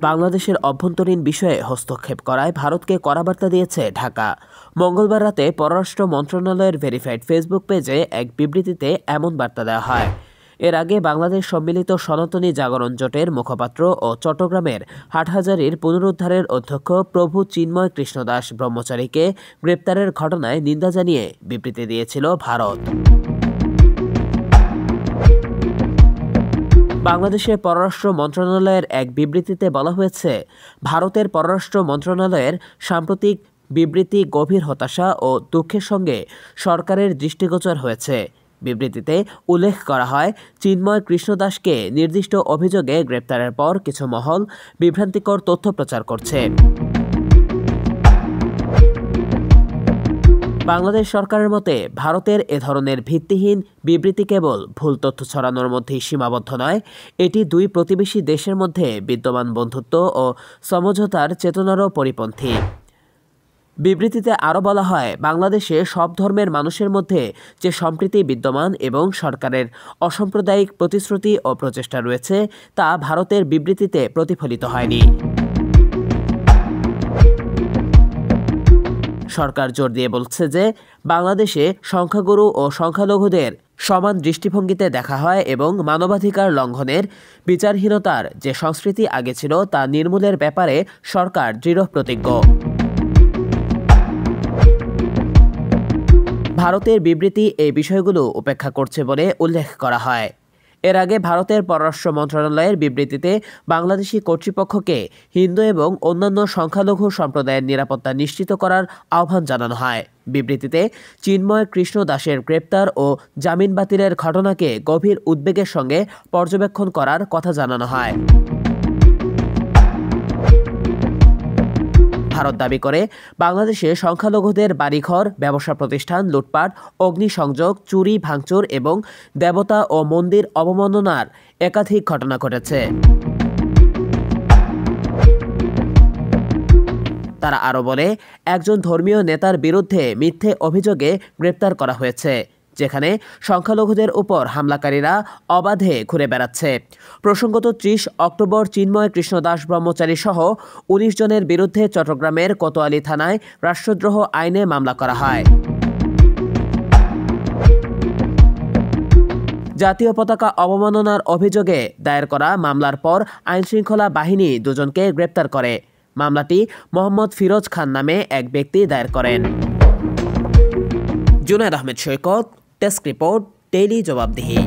বাংলাদেশের অভ্যন্তরীণ বিষয়ে হস্তক্ষেপ করায় ভারতকে কড়া বার্তা দিয়েছে ঢাকা। মঙ্গলবার রাতে পররাষ্ট্র মন্ত্রণালয়ের ভেরিফাইড ফেসবুক পেজে এক বিবৃতিতে এমন বার্তা দেওয়া হয়। এর আগে বাংলাদেশ সম্মিলিত সনাতনী জাগরণ জোটের মুখপাত্র ও চট্টগ্রামের হাটহাজারীর পুনরুদ্ধারের অধ্যক্ষ প্রভু চিন্ময় কৃষ্ণদাস ব্রহ্মচারীকে গ্রেপ্তারের ঘটনায় নিন্দা জানিয়ে বিবৃতি দিয়েছিল ভারত। বাংলাদেশের পররাষ্ট্র মন্ত্রণালয়ের এক বিবৃতিতে বলা হয়েছে, ভারতের পররাষ্ট্র মন্ত্রণালয়ের সাম্প্রতিক বিবৃতি গভীর হতাশা ও দুঃখের সঙ্গে সরকারের দৃষ্টিগোচর হয়েছে। বিবৃতিতে উল্লেখ করা হয়, চিন্ময় কৃষ্ণদাসকে নির্দিষ্ট অভিযোগে গ্রেপ্তারের পর কিছু মহল বিভ্রান্তিকর তথ্য প্রচার করছে। বাংলাদেশ সরকারের মতে ভারতের এ ধরনের ভিত্তিহীন বিবৃতি কেবল ভুল তথ্য ছড়ানোর মধ্যেই সীমাবদ্ধ নয়, এটি দুই প্রতিবেশী দেশের মধ্যে বিদ্যমান বন্ধুত্ব ও সমঝোতার চেতনারও পরিপন্থী। বিবৃতিতে আরও বলা হয়, বাংলাদেশে সব ধর্মের মানুষের মধ্যে যে সম্প্রীতি বিদ্যমান এবং সরকারের অসাম্প্রদায়িক প্রতিশ্রুতি ও প্রচেষ্টা রয়েছে তা ভারতের বিবৃতিতে প্রতিফলিত হয়নি। সরকার জোর দিয়ে বলছে যে বাংলাদেশে সংখ্যাগুরু ও সংখ্যালঘুদের সমান দৃষ্টিভঙ্গিতে দেখা হয় এবং মানবাধিকার লঙ্ঘনের বিচারহীনতার যে সংস্কৃতি আগে ছিল তা নির্মূলের ব্যাপারে সরকার দৃঢ় প্রতিজ্ঞ। ভারতের বিবৃতি এই বিষয়গুলো উপেক্ষা করছে বলে উল্লেখ করা হয়। এর আগে ভারতের পররাষ্ট্র মন্ত্রণালয়ের বিবৃতিতে বাংলাদেশি কর্তৃপক্ষকে হিন্দু এবং অন্যান্য সংখ্যালঘু সম্প্রদায়ের নিরাপত্তা নিশ্চিত করার আহ্বান জানানো হয়। বিবৃতিতে চিন্ময় কৃষ্ণ দাসের গ্রেপ্তার ও জামিন বাতিলের ঘটনাকে গভীর উদ্বেগের সঙ্গে পর্যবেক্ষণ করার কথা জানানো হয়। ভারত দাবি করে, বাংলাদেশে সংখ্যালঘুদের বাড়িঘর, ব্যবসা প্রতিষ্ঠান লুটপাট, অগ্নিসংযোগ, চুরি ভাঙচুর এবং দেবতা ও মন্দির অবমাননার একাধিক ঘটনা ঘটেছে। তারা আরও বলে, একজন ধর্মীয় নেতার বিরুদ্ধে মিথ্যে অভিযোগে গ্রেপ্তার করা হয়েছে, যেখানে সংখ্যালঘুদের উপর হামলাকারীরা অবাধে ঘুরে বেড়াচ্ছে। প্রসঙ্গত 30 অক্টোবর চিন্ময় কৃষ্ণদাস ব্রহ্মচারী সহ 19 জনের বিরুদ্ধে চট্টগ্রামের কোতোয়ালি থানায় রাষ্ট্রদ্রোহ আইনে মামলা করা হয়। জাতীয় পতাকা অবমাননার অভিযোগে দায়ের করা মামলার পর আইনশৃঙ্খলা বাহিনী দুজনকে গ্রেপ্তার করে। মামলাটি মোহাম্মদ ফিরোজ খান নামে এক ব্যক্তি দায়ের করেন। জুনায়েদ আহমেদ সৈকত, ডেস্ক রিপোর্ট, ডেইলি জবাবদিহি।